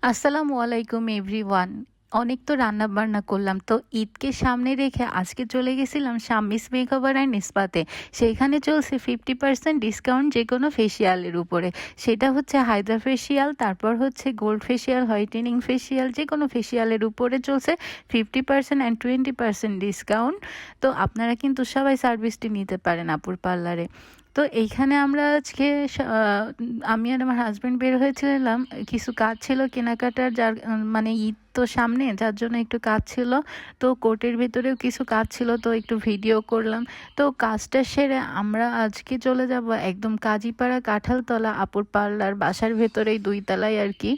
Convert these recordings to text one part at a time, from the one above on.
আসসালামু আলাইকুম এভরিওয়ান। অনেক তো রান্না-বান্না করলাম। তো ঈদকে সামনে রেখে আজকে চলে গেছিলাম শাম্মীস মেকওভার অ্যান্ড স্পাতে। সেইখানে চলছে 50% ডিসকাউন্ট যেকোনো ফেসিয়ালের উপরে। সেটা হচ্ছে হাইড্রা ফেসিয়াল, তারপর হচ্ছে গোল্ড ফেসিয়াল, হোয়াইটেনিং ফেসিয়াল যেকোনো ফেসিয়ালের উপরে চলছে 50% অ্যান্ড 20% ডিসকাউন্ট। তো আপনারা কিন্তু সবাই সার্ভিসটি নিতে পারেন আপুর পার্লারে। তো এইখানে আমরা আজকে আমি আর আমার হাসব্যান্ড বের হয়েছিলাম। কিছু কাজ ছিল কেনাকাটার, যার মানে ঈদ তো সামনে, যার জন্য একটু কাজ ছিল। তো কোর্টের ভেতরেও কিছু কাজ ছিল, তো একটু ভিডিও করলাম। তো কাজটা সেরে আমরা আজকে চলে যাব একদম কাজীপাড়া কাঁঠালতলা আপুর পার্লার, বাসার ভেতরেই 2 তলায় আর কি।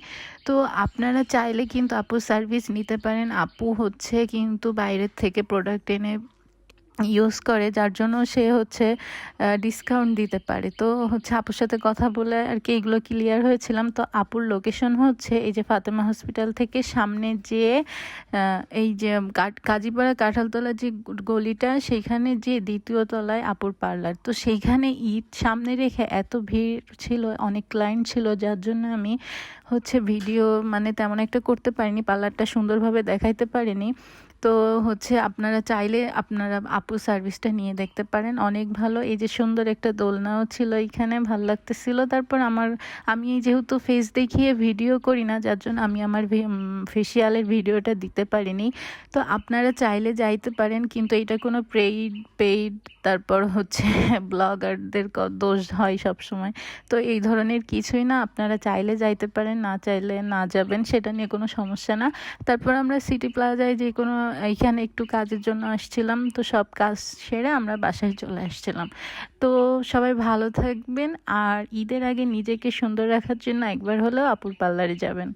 তো আপনারা চাইলে কিন্তু আপুর সার্ভিস নিতে পারেন। আপু হচ্ছে কিন্তু বাইরের থেকে প্রোডাক্ট এনে ইউজ করে, যার জন্য সে হচ্ছে ডিসকাউন্ট দিতে পারে। তো হচ্ছে আপুর সাথে কথা বলে আর কি এগুলো ক্লিয়ার হয়েছিলাম। তো আপুর লোকেশন হচ্ছে এই যে ফাতেমা হসপিটাল থেকে সামনে যেয়ে এই যে কাজীপাড়া কাঁঠালতলা যে গলিটা, সেইখানে যে দ্বিতীয় তলায় আপুর পার্লার। তো সেইখানে ঈদ সামনে রেখে এত ভিড় ছিল, অনেক ক্লায়েন্ট ছিল, যার জন্য আমি হচ্ছে ভিডিও মানে তেমন একটা করতে পারিনি, পার্লারটা সুন্দরভাবে দেখাইতে পারিনি। তো হচ্ছে আপনারা চাইলে আপনারা আপুর সার্ভিসটা নিয়ে দেখতে পারেন, অনেক ভালো। এই যে সুন্দর একটা দোলনাও ছিল এইখানে, ভাল লাগতেছিল। তারপর আমি যেহেতু ফেস দেখিয়ে ভিডিও করি না, যার জন্য আমি আমার ফেসিয়ালের ভিডিওটা দিতে পারিনি। তো আপনারা চাইলে যাইতে পারেন, কিন্তু এটা কোনো পেইড তারপর হচ্ছে ব্লগারদের দোষ হয় সব সময়। তো এই ধরনের কিছুই না, আপনারা চাইলে যাইতে পারেন, না চাইলে না যাবেন, সেটা নিয়ে কোনো সমস্যা না। তারপর আমরা সিটি প্লাজায় যে কোনো এইখানে একটু কাজের জন্য আসছিলাম, তো সব কাজ সেরে আমরা বাসায় চলে আসছিলাম। তো সবাই ভালো থাকবেন, আর ঈদের আগে নিজেকে সুন্দর রাখার জন্য একবার হলেও আপুর পার্লারে যাবেন।